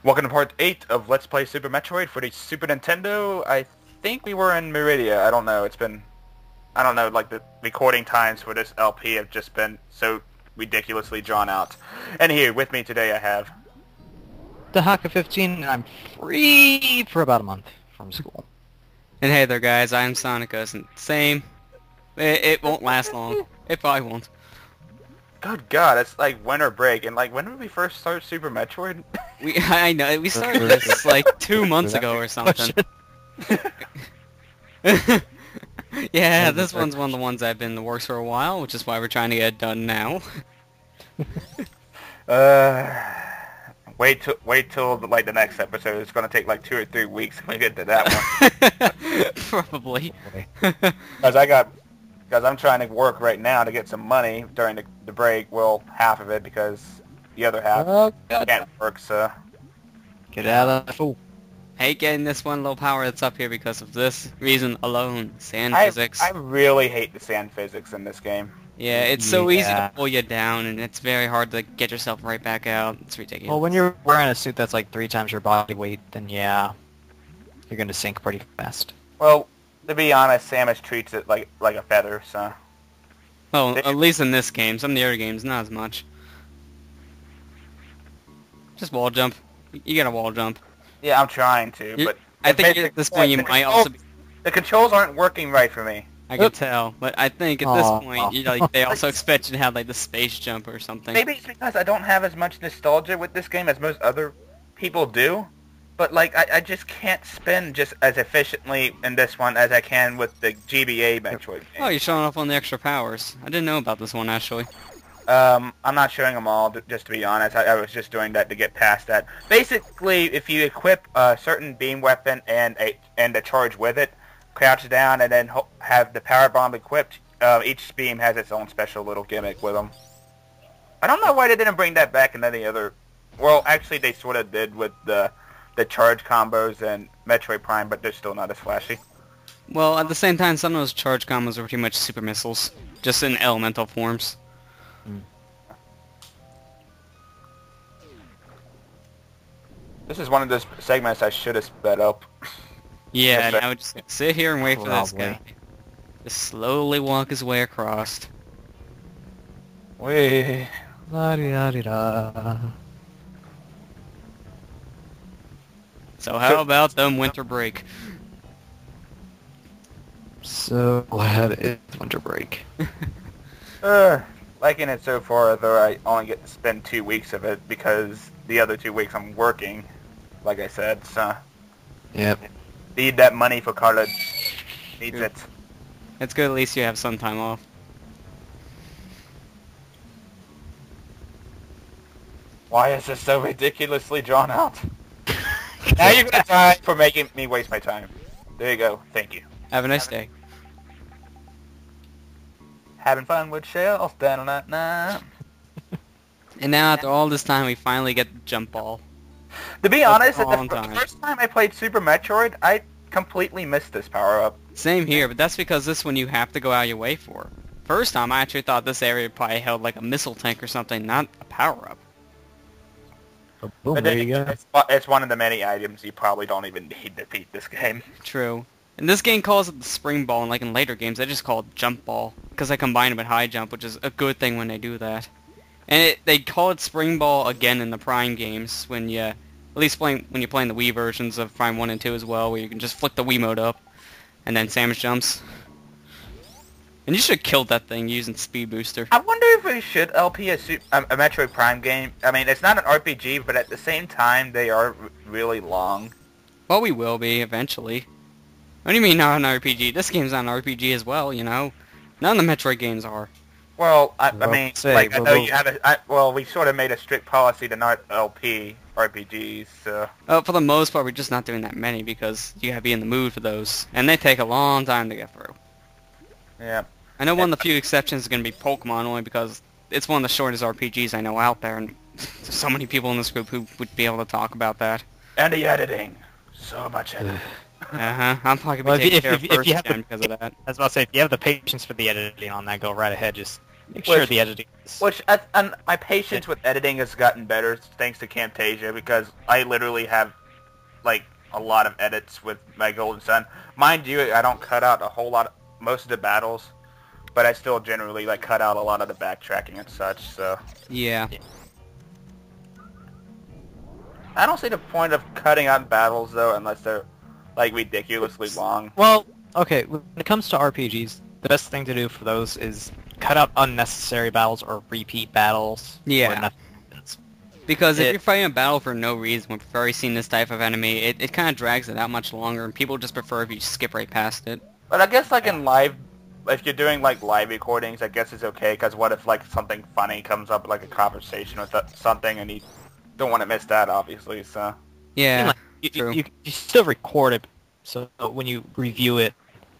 Welcome to part 8 of Let's Play Super Metroid for the Super Nintendo. I think we were in Maridia. I don't know. It's been... I don't know, like the recording times for this LP have just been so ridiculously drawn out. And here, with me today I have... The Haka 15, and I'm free for about a month from school. And hey there guys, I'm Sonicus, and same. It won't last long. It probably won't. Good God, it's like winter break, and like when did we first start Super Metroid? I know, we started this like 2 months ago or something. Yeah, this one's one of the ones I've been in the works for a while, which is why we're trying to get it done now. Wait till like the next episode. It's gonna take like 2 or 3 weeks when we get to that one. Probably. Because I'm trying to work right now to get some money during the break. Well, half of it because the other half can't work. So Get out of the fool. Hate getting this one low power that's up here because of this reason alone. Sand physics. I really hate the sand physics in this game. Yeah, it's so easy to pull you down, and it's very hard to get yourself right back out. It's ridiculous. Well, when you're wearing a suit that's like 3 times your body weight, then yeah, you're gonna sink pretty fast. Well, to be honest, Samus treats it like a feather, so... Well, at least in this game. Some of the other games, not as much. Just wall jump. You gotta wall jump. Yeah, I'm trying to, but... I think at this point you might also be... The controls aren't working right for me. I can tell, but I think at this point, you know, like, they also expect you to have like the space jump or something. Maybe it's because I don't have as much nostalgia with this game as most other people do, but like I just can't spin just as efficiently in this one as I can with the GBA Metroid game. Oh, you're showing off on the extra powers. I didn't know about this one actually. I'm not showing them all, just to be honest. I was just doing that to get past that. Basically, if you equip a certain beam weapon and a charge with it, crouch down and then have the power bomb equipped, each beam has its own special little gimmick with them. I don't know why they didn't bring that back in any other... Well, actually they sort of did with the charge combos and Metroid Prime, but they're still not as flashy. Well, at the same time, some of those charge combos are pretty much super missiles, just in elemental forms. This is one of those segments I should have sped up. Yeah, now we just sit here and wait for this guy. Just slowly walk his way across. Wait. La-di-da-di-da. So how about them winter break? So glad it's winter break. Liking it so far, though I only get to spend 2 weeks of it because the other 2 weeks I'm working, like I said, so... Yep. Need that money for college. Needs it. It's good at least you have some time off. Why is this so ridiculously drawn out? Now you're gonna die for making me waste my time. There you go. Thank you. Have a nice day. Having fun with shells. Da-na-na-na. And now after all this time, we finally get the jump ball. To be honest, the long time. first time I played Super Metroid, I completely missed this power-up. Same here, but that's because this one you have to go out of your way for. First time, I actually thought this area probably held like a missile tank or something, not a power-up. Boom, there you go. It's one of the many items you probably don't even need to beat this game. True. And this game calls it the spring ball, and like in later games, they just call it jump ball, because they combine it with high jump, which is a good thing when they do that. And they call it spring ball again in the Prime games, when you... At least when you're playing the Wii versions of Prime 1 and 2 as well, where you can just flick the Wiimote up, and then Samus jumps. And you should have killed that thing using Speed Booster. I wonder if we should LP a Metroid Prime game. I mean, it's not an RPG, but at the same time, they are really long. Well, we will be, eventually. What do you mean not an RPG? This game's not an RPG as well, you know? None of the Metroid games are. Well, I mean, like, I know you have well, we sort of made a strict policy to not LP RPGs, so... For the most part, we're just not doing that many because you gotta be in the mood for those. And they take a long time to get through. Yeah. I know one of the few exceptions is gonna be Pokemon, only because it's one of the shortest RPGs I know out there, and there's so many people in this group who would be able to talk about that. And the editing. So much editing. I'm probably gonna be taking care of first gen because of that. I was about to say, if you have the patience for the editing on that, go right ahead. Just Make sure the editing is... And my patience with editing has gotten better thanks to Camtasia, because I literally have, like, a lot of edits with my Golden Sun. Mind you, I don't cut out a whole lot, most of the battles, but I still generally, like, cut out a lot of the backtracking and such, so... Yeah. I don't see the point of cutting out battles, though, unless they're, like, ridiculously long. Well, okay, when it comes to RPGs, the best thing to do for those is cut out unnecessary battles or repeat battles. Yeah. where nothing happens. Because if you're fighting a battle for no reason, we've already seen this type of enemy, it kind of drags it out much longer, and people just prefer if you skip right past it. But I guess, like, in live... If you're doing, like, live recordings, I guess it's okay, because what if, like, something funny comes up, like a conversation with something, and you don't want to miss that, obviously, so... Yeah, True. You still record it, so when you review it,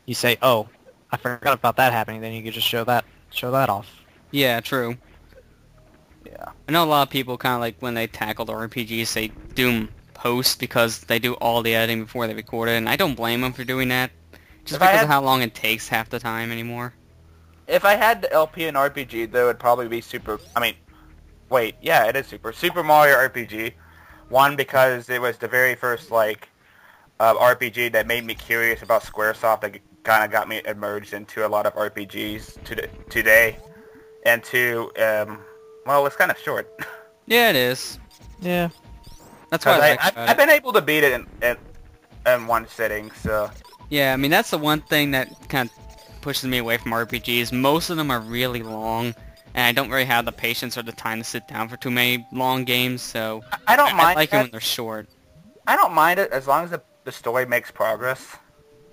you say, oh, I forgot about that happening, then you can just show that off. Yeah, true. Yeah. I know a lot of people kind of like, when they tackle the RPGs, they do 'em post because they do all the editing before they record it, and I don't blame them for doing that. Just because of how long it takes half the time anymore. If I had the LP and RPG, though, it'd probably be Super... I mean, wait, yeah, it is Super Mario RPG. One, because it was the very first, like, RPG that made me curious about Squaresoft, that kind of got me immersed into a lot of RPGs today. And two, well, it's kind of short. Yeah, it is. Yeah. That's why I've been able to beat it in one sitting, so... Yeah, I mean, that's the one thing that kind of pushes me away from RPGs. Most of them are really long, and I don't really have the patience or the time to sit down for too many long games, so... I don't mind I like it when they're short. I don't mind it as long as the story makes progress.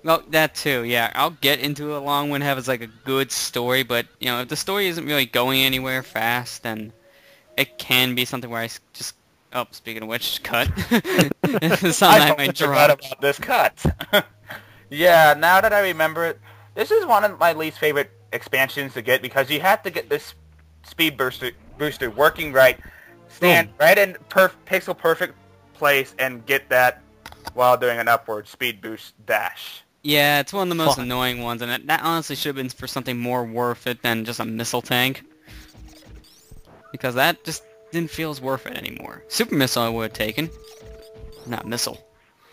Well, that too, yeah. I'll get into a long one if it's like a good story, but, you know, if the story isn't really going anywhere fast, then it can be something where I just... Oh, speaking of which, cut. Something I might forgot drop. about this cut. Yeah, now that I remember it, this is one of my least favorite expansions to get, because you have to get this speed booster working right, stand right in pixel perfect place, and get that while doing an upward speed boost dash. Yeah, it's one of the most annoying ones, and that honestly should have been for something more worth it than just a missile tank. Because that just didn't feel as worth it anymore. Super missile I would have taken. Not missile.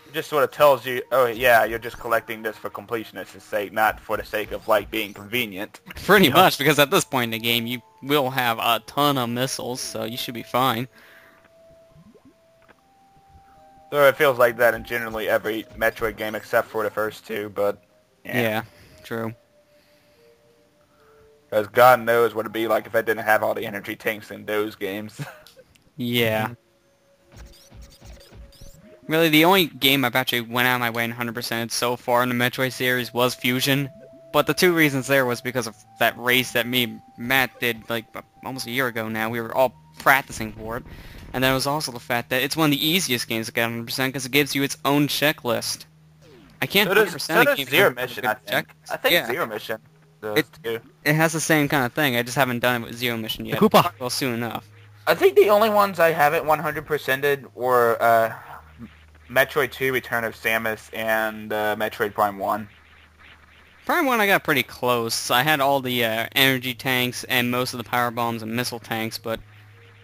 It just sort of tells you, oh yeah, you're just collecting this for completionist's sake, not for the sake of, like, being convenient. Pretty much, because at this point in the game, you will have a ton of missiles, so you should be fine. So it feels like that in generally every Metroid game except for the first two, but... Yeah, true. Because God knows what it'd be like if I didn't have all the energy tanks in those games. Yeah. Really, the only game I've actually went out of my way and 100% so far in the Metroid series was Fusion. But the two reasons there was because of that race that me and Matt did, like, almost a year ago now. We were all practicing for it. And then it was also the fact that it's one of the easiest games to get 100% because it gives you its own checklist. I can't 100% so does a game Zero with Mission, a I good think. checklist. I think Yeah. Zero Mission does too. It has the same kind of thing. I just haven't done it with Zero Mission yet. Koopa. Well, soon enough. I think the only ones I haven't 100%ed were Metroid 2 Return of Samus and Metroid Prime 1. Prime 1 I got pretty close. I had all the energy tanks and most of the power bombs and missile tanks, but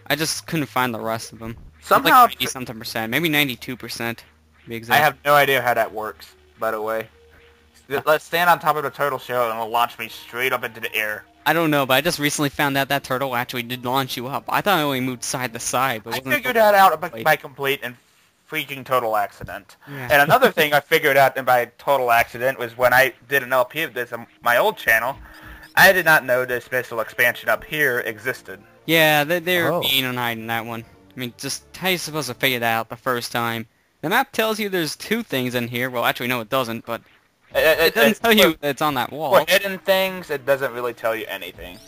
I just couldn't find the rest of them. Somehow... Like 90-something%, maybe 92% to be exact. I have no idea how that works, by the way. Let's stand on top of the turtle shell and it'll launch me straight up into the air. I don't know, but I just recently found out that turtle actually did launch you up. I thought I only moved side to side, but I figured that out by complete and freaking total accident. Yeah. And another thing I figured out by total accident was when I did an LP of this on my old channel, I did not know this missile expansion up here existed. Yeah, they're being and hiding that one. I mean, just how are you supposed to figure that out the first time? The map tells you there's two things in here. Well, actually, no, it doesn't, but it doesn't tell you that it's on that wall. For hidden things, it doesn't really tell you anything.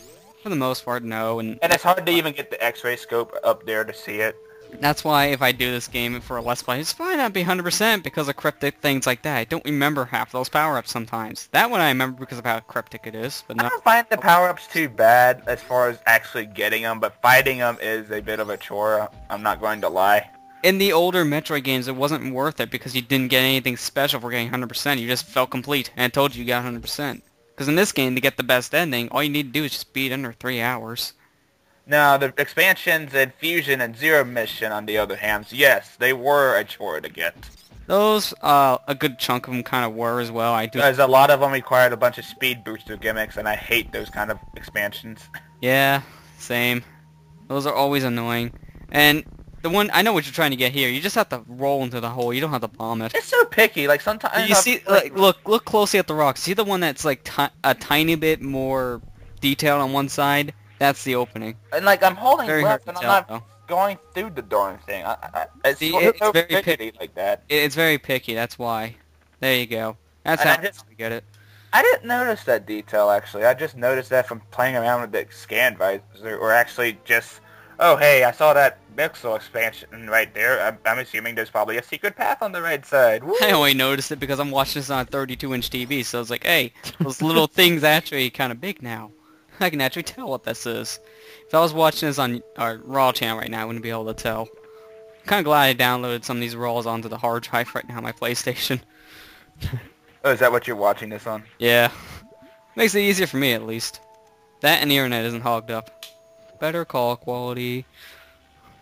For the most part, no. And it's hard to even get the X-ray scope up there to see it. That's why if I do this game for a Let's Play, it's fine not be 100% because of cryptic things like that. I don't remember half those power-ups sometimes. That one I remember because of how cryptic it is, but I don't find the power-ups too bad as far as actually getting them, but fighting them is a bit of a chore, I'm not going to lie. In the older Metroid games, it wasn't worth it because you didn't get anything special for getting 100%. You just felt complete, and it told you got 100%. Because in this game, to get the best ending, all you need to do is just beat under 3 hours. Now, the expansions and Fusion and Zero Mission, on the other hand, yes, they were a chore to get. Those, a good chunk of them kind of were as well. I do. Because a lot of them required a bunch of speed booster gimmicks, and I hate those kind of expansions. Yeah, same. Those are always annoying. And the one, I know what you're trying to get here. You just have to roll into the hole. You don't have to bomb it. It's so picky. Like sometimes You see, like, look closely at the rocks. See the one that's like a tiny bit more detailed on one side? That's the opening. and like I'm holding Very hard left, to and I'm tell, not though. going through the darn thing. It's See, so, it's so very fidgety like that. It's very picky. That's why. There you go. That's And how I just- you get it. I didn't notice that detail actually. I just noticed that from playing around with the scan visor, or actually just, oh hey, I saw that Mixel expansion right there. I'm assuming there's probably a secret path on the right side. Woo! I only noticed it because I'm watching this on a 32-inch TV, so it's like, hey, those little things actually kind of big now. I can actually tell what this is. If I was watching this on our RAW channel right now, I wouldn't be able to tell. I'm kind of glad I downloaded some of these RAWs onto the hard drive right now on my PlayStation. Oh, is that what you're watching this on? Yeah. Makes it easier for me, at least. That and the internet isn't hogged up. Better call quality.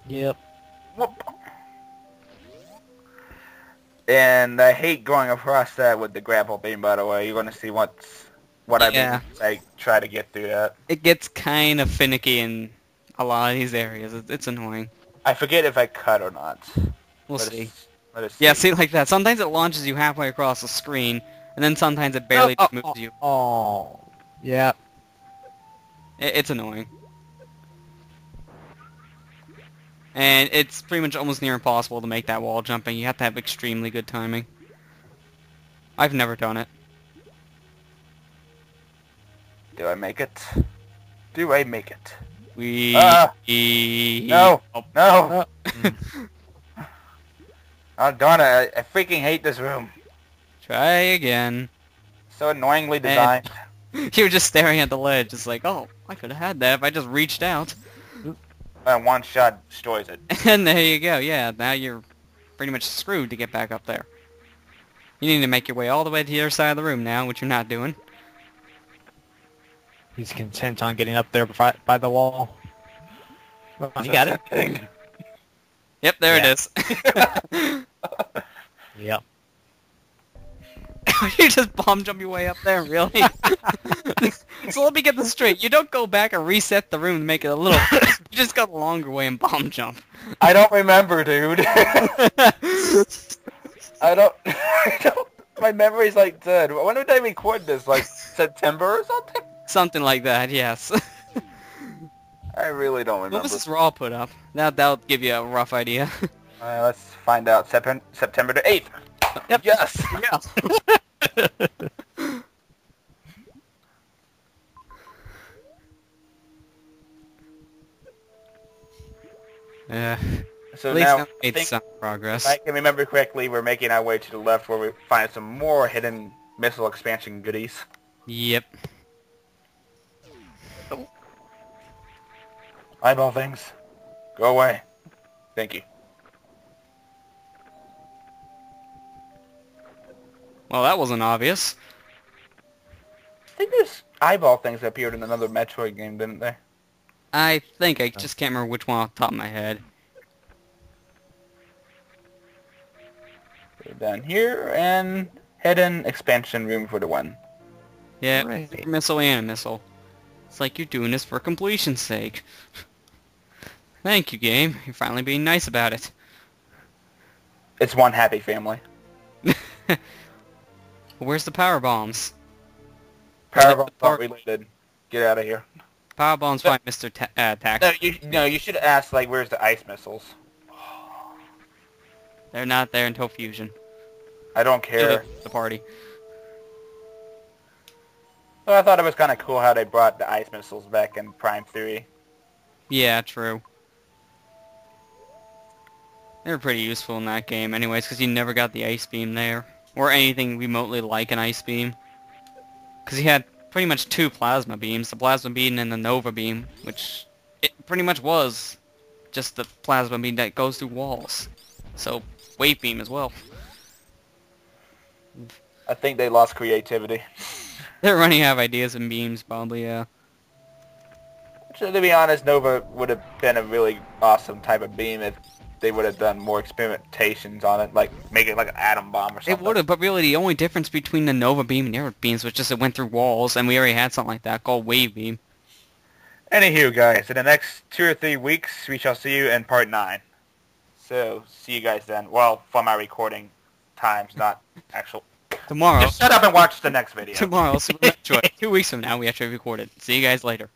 Yep. Whoop. And I hate going across that with the grapple beam, by the way. You're going to see what I mean Yeah. as I try to get through that. It gets kind of finicky in a lot of these areas. It's annoying. I forget if I cut or not. We'll Let us- see. let us Yeah, see, like that. Sometimes it launches you halfway across the screen, and then sometimes it barely just moves you. Oh. Yeah. It's annoying. And it's pretty much almost near impossible to make that wall jumping. You have to have extremely good timing. I've never done it. Do I make it? Do I make it? We... No! Oh, No! Oh, darn it. I freaking hate this room. try again. So annoyingly designed. You were just staring at the ledge. It's like, oh, I could have had that if I just reached out. And one shot destroys it. And there you go. Yeah, now you're pretty much screwed to get back up there. You need to make your way all the way to the other side of the room now, which you're not doing. He's content on getting up there by the wall. Well, you got it. Yep, there Yeah. it is. Yep. You just bomb jump your way up there, really? So let me get this straight. You don't go back and reset the room to make it a little... You just go the longer way and bomb jump. I don't remember, dude. I don't... My memory's like dead. When did I record this? Like September or something? Something like that, yes. I really don't remember. What was this Raw put up? That'll give you a rough idea. Let's find out. September the 8th. Yep. Yes. Yeah. Yeah. So At least now, I I made think, some progress. if I can remember correctly, we're making our way to the left where we find some more hidden missile expansion goodies. Yep. Eyeball things. Go away. Thank you. Well, that wasn't obvious. I think there's eyeball things that appeared in another Metroid game, didn't they? I think. I just can't remember which one off the top of my head. Go down here, and hidden expansion room for the one. Yeah, Right. super missile and a missile. It's like you're doing this for completion's sake. Thank you, game. You're finally being nice about it. It's one happy family. Where's the power bombs? Power bombs aren't related. Get out of here. Power bombs by Mr. Tax. No, you should ask, like, where's the ice missiles? They're not there until Fusion. I don't care. The party. Well, I thought it was kind of cool how they brought the ice missiles back in Prime 3. Yeah, true. They were pretty useful in that game anyways, because you never got the ice beam there. Or anything remotely like an ice beam. Because you had pretty much two plasma beams, the plasma beam and the nova beam, which it pretty much was just the plasma beam that goes through walls. So, wave beam as well. I think they lost creativity. They're running out of ideas and beams, probably, yeah. So, to be honest, Nova would have been a really awesome type of beam if they would have done more experimentations on it, like make it like an atom bomb or something. It would have, but really the only difference between the Nova beam and the other beams was just it went through walls, and we already had something like that called Wave Beam. Anywho, guys, in the next 2 or 3 weeks, we shall see you in part 9. So, see you guys then. Well, for my recording times, not actual. Tomorrow. Just shut up and watch the next video. Tomorrow, Super Metroid. 2 weeks from now, we actually recorded. See you guys later.